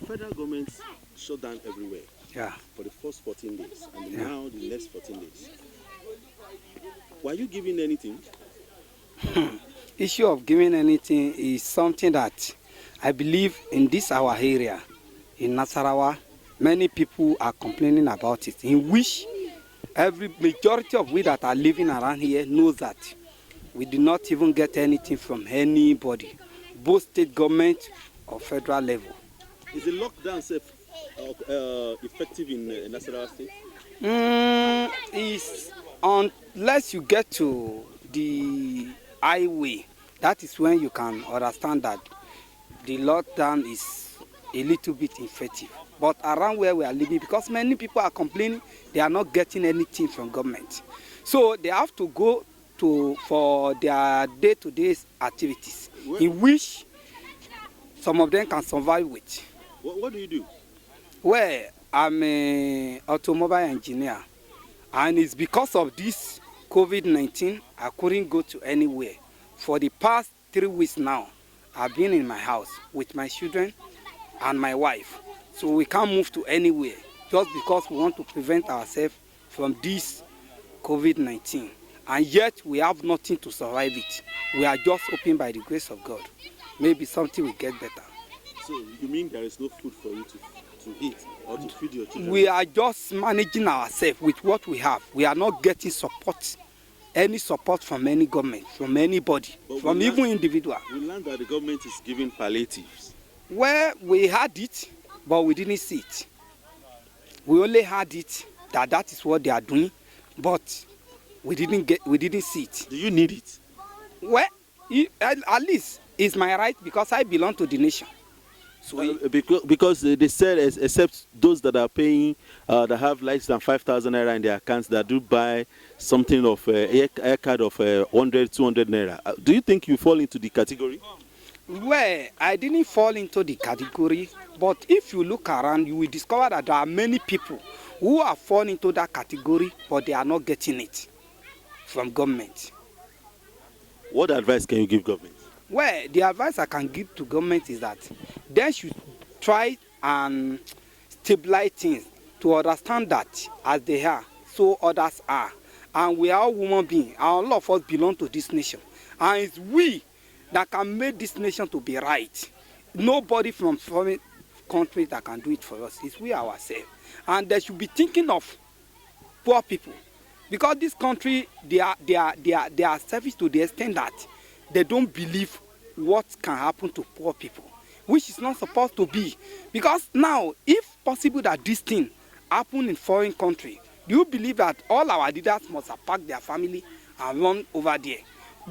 Federal government shut down everywhere Yeah. for the first 14 days and now the next 14 days. Were you giving anything? Issue of giving anything is something that I believe in this our area, in Nasarawa, many people are complaining about it, in which every majority of we that are living around here knows that we did not even get anything from anybody, both state government or federal level. Is the lockdown safe, effective in Nasarawa State? Is unless you get to the highway, that is when you can understand that the lockdown is a little bit effective. But around where we are living, because many people are complaining, they are not getting anything from government. So they have to go to for their day-to-day activities, in which some of them can survive with. What do you do? Well, I'm an automobile engineer, and it's because of this COVID-19 I couldn't go to anywhere. For the past 3 weeks now, I've been in my house with my children and my wife. So we can't move to anywhere just because we want to prevent ourselves from this COVID-19. And yet we have nothing to survive it. We are just hoping by the grace of God, maybe something will get better. So you mean there is no food for you to eat or to feed your children? We are just managing ourselves with what we have. We are not getting support, any support from any government, from anybody, from even individual. We learned that the government is giving palliatives. Well, we had it, but we didn't see it. We only had it that is what they are doing, but we didn't see it. Do you need it? Well, at least it's my right because I belong to the nation. So because they said except those that are paying, that have less than 5,000 naira in their accounts, that do buy something of a card of 100, 200 naira. Do you think you fall into the category? Well, I didn't fall into the category, but if you look around, you will discover that there are many people who are falling into that category, but they are not getting it from government. What advice can you give government? Well, the advice I can give to government is that they should try and stabilize things to understand that as they are, so others are. And we are all human beings, and all of us belong to this nation. And it's we that can make this nation to be right. Nobody from foreign countries that can do it for us. It's we ourselves. And they should be thinking of poor people. Because this country, they are selfish to the extent that they don't believe what can happen to poor people, which is not supposed to be. Because now, if possible that this thing happen in foreign country, do you believe that all our leaders must have packed their family and run over there?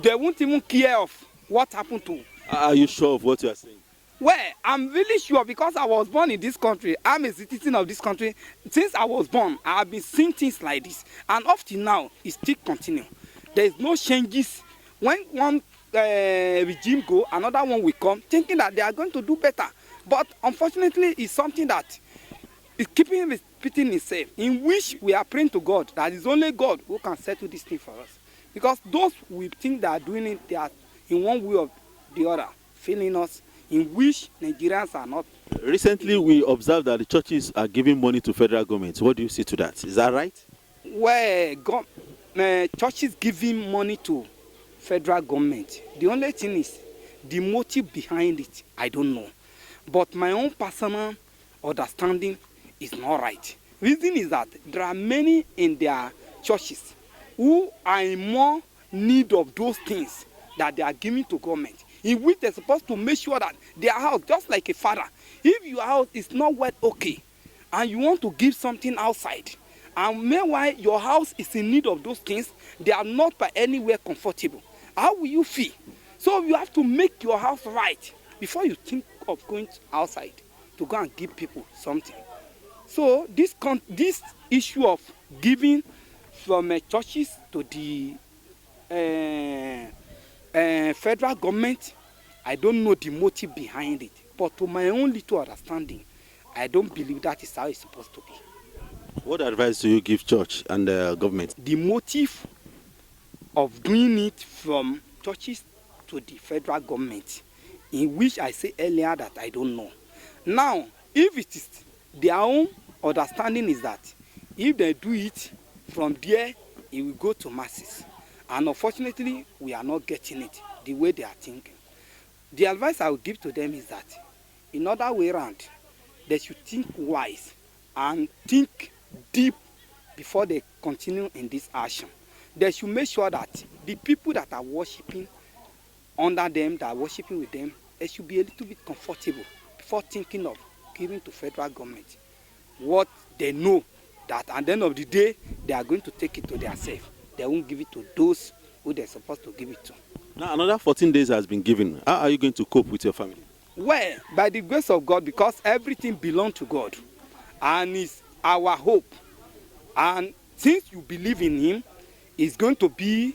They won't even care of what happened to. Are you sure of what you are saying? Well, I'm really sure because I was born in this country. I'm a citizen of this country. Since I was born, I have been seeing things like this. And up to now, it still continues. There is no changes. When one regime go, another one will come, thinking that they are going to do better. But unfortunately, it's something that is keeping repeating itself, in which we are praying to God, that is only God who can settle this thing for us. Because those we think they are doing it, they are in one way or the other, failing us, in which Nigerians are not. Recently, we observed that the churches are giving money to federal government. What do you say to that? Is that right? Well, churches giving money to federal government. The only thing is the motive behind it, I don't know. But my own personal understanding is not right. Reason is that there are many in their churches who are in more need of those things that they are giving to government, in which they're supposed to make sure that their house, just like a father, if your house is not well okay, and you want to give something outside, and meanwhile your house is in need of those things, they are not by anywhere comfortable, how will you feel? So you have to make your house right before you think of going outside to go and give people something. So this issue of giving from churches to the federal government, I don't know the motive behind it. But to my own little understanding, I don't believe that is how it's supposed to be. What advice do you give church and government? The motive of doing it from churches to the federal government, in which I say earlier that I don't know. Now, If it is their own understanding is that if they do it from there, it will go to masses. And unfortunately, we are not getting it the way they are thinking. The advice I would give to them is that in other way around, they should think wise and think deep before they continue in this action. They should make sure that the people that are worshiping under them, that are worshiping with them, they should be a little bit comfortable before thinking of giving to federal government what they know that at the end of the day they are going to take it to themselves. They won't give it to those who they're supposed to give it to. Now, another 14 days has been given. How are you going to cope with your family? Well, by the grace of God, because everything belongs to God and is our hope. And since you believe in Him, it's going to be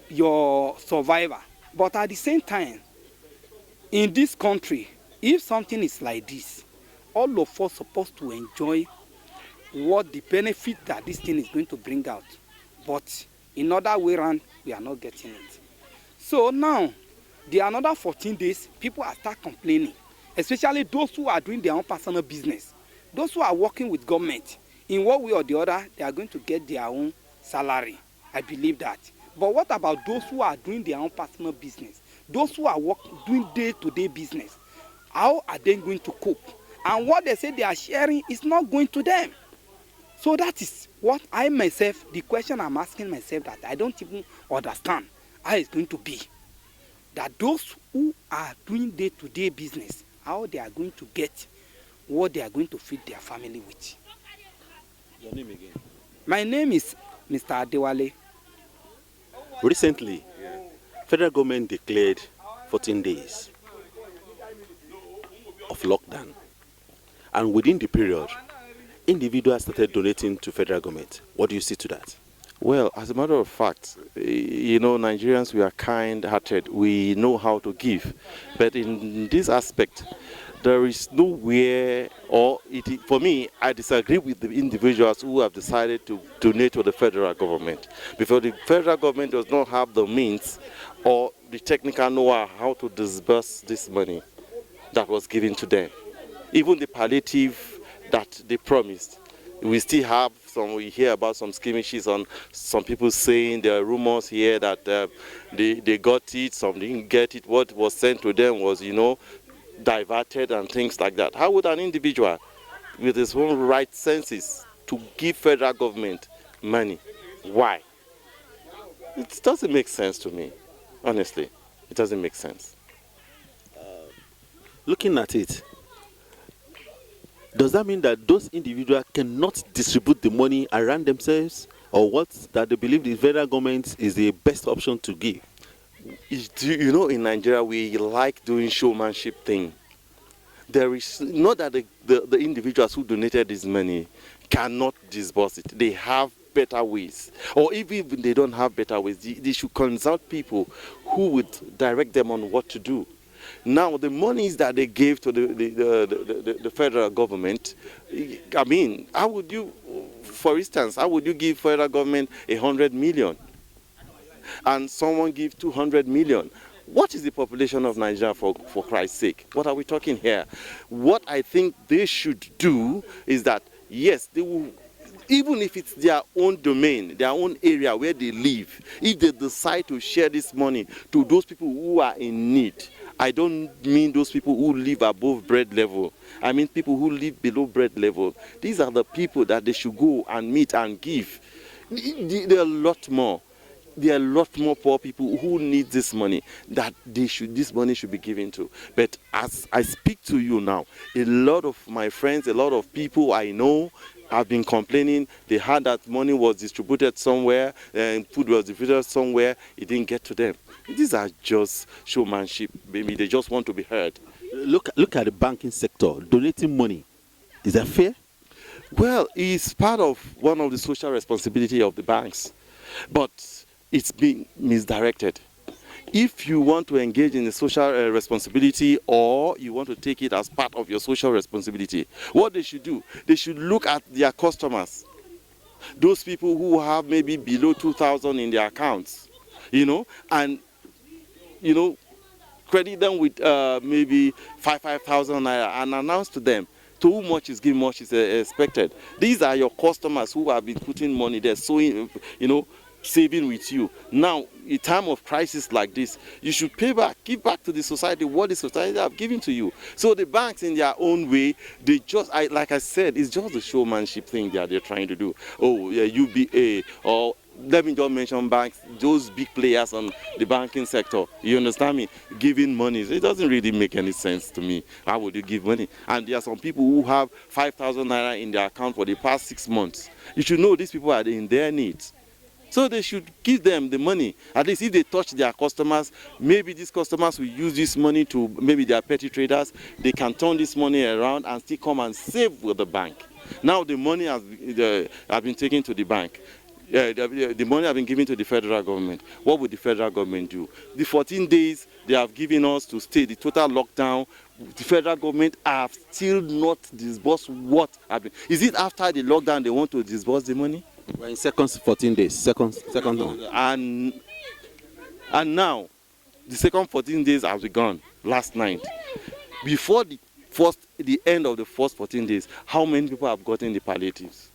your survivor. But at the same time, in this country, if something is like this, all of us supposed to enjoy what the benefit that this thing is going to bring out. But in other way around, we are not getting it. So now, the another 14 days, people are start complaining, especially those who are doing their own personal business. Those who are working with government, in one way or the other, they are going to get their own salary. I believe that. But what about those who are doing their own personal business? Those who are doing day-to-day business, how are they going to cope? And what they say they are sharing is not going to them. So that is what I myself, the question I'm asking myself that I don't even understand how it's going to be. That those who are doing day-to-day business, how they are going to get what they are going to feed their family with. Your name again? My name is Mr. Adewale. Recently, federal government declared 14 days of lockdown. And within the period, individuals started donating to federal government. What do you see to that? Well, as a matter of fact, Nigerians, we are kind-hearted. We know how to give. But in this aspect, there is nowhere, for me, I disagree with the individuals who have decided to donate to the federal government. Because the federal government does not have the means or the technical know-how how to disburse this money that was given to them. Even the palliative that they promised, we still have we hear about some skirmishes on some people saying there are rumors here that they got it, some didn't get it. What was sent to them was, diverted and things like that. How would an individual with his own right senses to give federal government money? Why? It doesn't make sense to me, honestly. It doesn't make sense. Looking at it, does that mean that those individuals cannot distribute the money around themselves, or what, that they believe the federal government is the best option to give? In Nigeria, we like doing showmanship thing. There is not that the individuals who donated this money cannot disburse it. They have better ways. Or even if they don't have better ways, they should consult people who would direct them on what to do. Now, the monies that they gave to the federal government, I mean, how would you, for instance, how would you give federal government 100 million and someone give 200 million? What is the population of Nigeria, for Christ's sake? What are we talking here? What I think they should do is that, yes, they will, even if it's their own domain, their own area where they live, if they decide to share this money to those people who are in need, I don't mean those people who live above bread level. I mean people who live below bread level. These are the people that they should go and meet and give. There are a lot more. There are a lot more poor people who need this money that this money should be given to. But as I speak to you now, a lot of my friends, a lot of people I know have been complaining. They heard that money was distributed somewhere and food was distributed somewhere. It didn't get to them. These are just showmanship. Maybe they just want to be heard. Look at the banking sector donating money. Is that fair? Well, it's part of one of the social responsibility of the banks, but it's being misdirected. If you want to engage in a social responsibility, or you want to take it as part of your social responsibility, what they should do, they should look at their customers. Those people who have maybe below 2,000 in their accounts, and credit them with maybe 5,000 naira and announce to them to whom much is given, much is expected. These are your customers who have been putting money there, sowing, saving with you. Now, in time of crisis like this, you should pay back, give back to the society what the society have given to you. So the banks, in their own way, they just, like I said, it's just the showmanship thing that they're trying to do. Oh, yeah, UBA, or let me just mention banks, those big players on the banking sector, you understand me, giving money. It doesn't really make any sense to me. How would you give money? And there are some people who have 5,000 naira in their account for the past 6 months. You should know these people are in their needs. So they should give them the money. At least if they touch their customers, maybe these customers will use this money to, maybe they are petty traders, they can turn this money around and still come and save with the bank. Now the money has been taken to the bank. The money has been given to the federal government. What would the federal government do? The 14 days they have given us to stay, the total lockdown, the federal government have still not disbursed what happened. Is it after the lockdown they want to disburse the money? We're in second 14 days. Second one. And now, the second 14 days have begun last night. Before the end of the first 14 days, how many people have gotten the palliatives?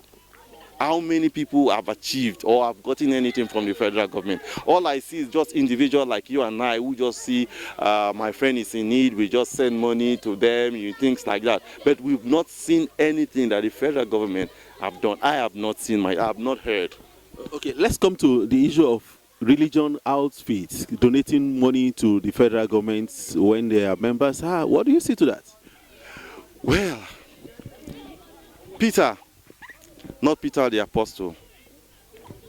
How many people have achieved or have gotten anything from the federal government? All I see is just individuals like you and I who just see my friend is in need, we just send money to them, things like that. But we've not seen anything that the federal government have done. I have not seen, I have not heard. Okay, let's come to the issue of religion outfits donating money to the federal government when they are members. What do you say to that? Well, Peter, not Peter the apostle,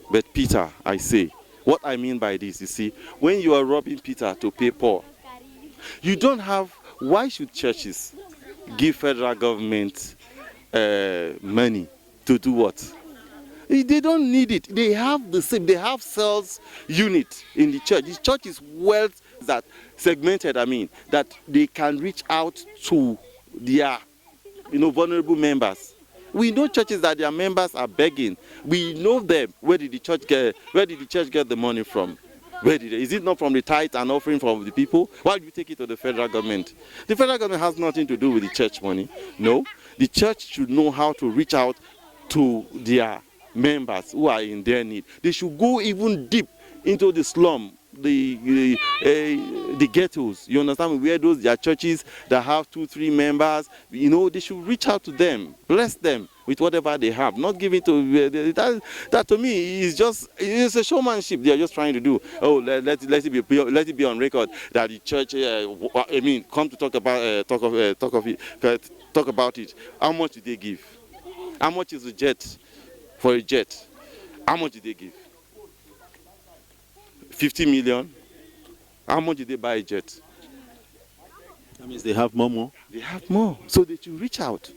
but Peter, I say. What I mean by this, you see, when you are robbing Peter to pay Paul, you don't have, why should churches give federal government money to do what? They don't need it. They have the same, they have sales unit in the church. The church is well that segmented, that they can reach out to their vulnerable members. We know churches that their members are begging. We know them. Where did the church get the money from? Is it not from the tithe and offering from the people? Why do you take it to the federal government? The federal government has nothing to do with the church money. No. The church should know how to reach out to their members who are in their need. They should go even deep into the slum, the ghettos, you understand me, where those there are churches that have 2-3 members, they should reach out to them, bless them with whatever they have, not give it to that to me is just, it's a showmanship they are just trying to do. Oh, let it be on record that the church come to talk about it. How much did they give? How much is a jet for a jet? How much did they give? 50 million. How much did they buy a jet? That means they have more. They have more. So they should reach out.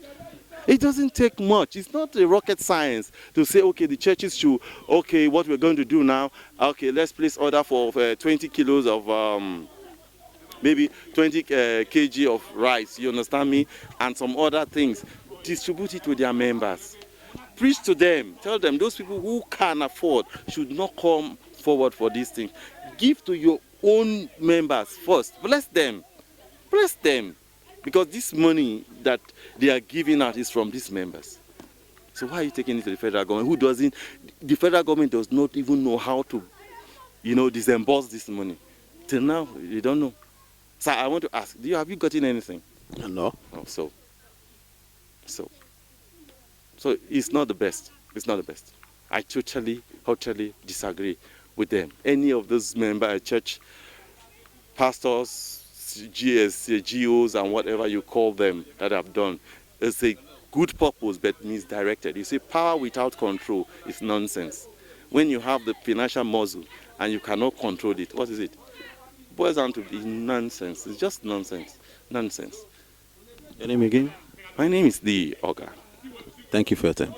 It doesn't take much. It's not a rocket science to say, okay, the churches should, okay, what we're going to do now, okay, let's place order for 20 kilos of, maybe 20 kg of rice, you understand me, and some other things. Distribute it to their members. Preach to them. Tell them those people who can afford should not come forward for these things. Give to your own members first. Bless them. Bless them. Because this money that they are giving out is from these members. So why are you taking it to the federal government? The federal government does not even know how to, disburse this money. Till now, they don't know. So I want to ask, have you gotten anything? No. So it's not the best. It's not the best. I totally disagree with them. Any of those church pastors, GOs, and whatever you call them that have done, it's a good purpose but misdirected. You see, power without control is nonsense. When you have the financial muscle and you cannot control it, what is it? It boils down to be nonsense. It's just nonsense. Nonsense. Your name again? My name is the Oga. Thank you for your time.